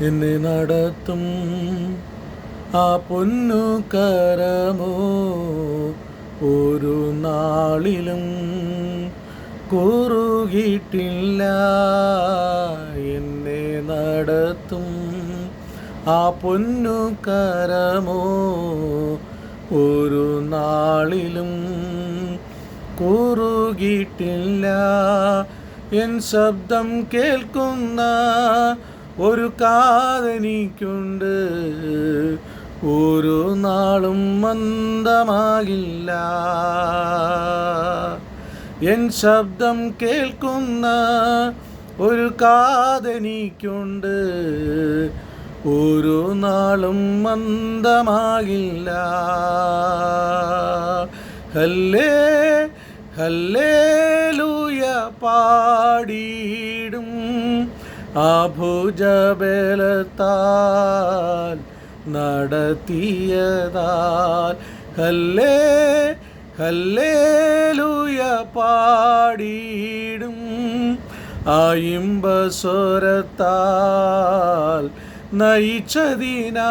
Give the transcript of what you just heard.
എന്നെ നടത്തും ആ പൊന്നു കരമോ ഒരു നാളിലും കുറുകിയിട്ടില്ല. എന്നെ നടത്തും ആ പൊന്നു കരമോ ഒരു നാളിലും കുറുകിയിട്ടില്ല. എൻ ശബ്ദം കേൾക്കുന്ന ഒരു കാതെനിക്കുണ്ട്, ഒരു നാളും മന്ദമാകില്ല. എൻ ശബ്ദം കേൾക്കുന്ന ഒരു കാതെനിക്കുണ്ട്, ഒരു നാളും മന്ദമാകില്ല. ഹല്ലേ ഹല്ലേലൂയ പാടിയിടും ആ ഭുജബലത്താൽ നടത്തിയതാൽ. ഹല്ലേലൂയ പാടിയിടും ആ ഇമ്പസ്വരത്താൽ നയിച്ചതിനാൽ.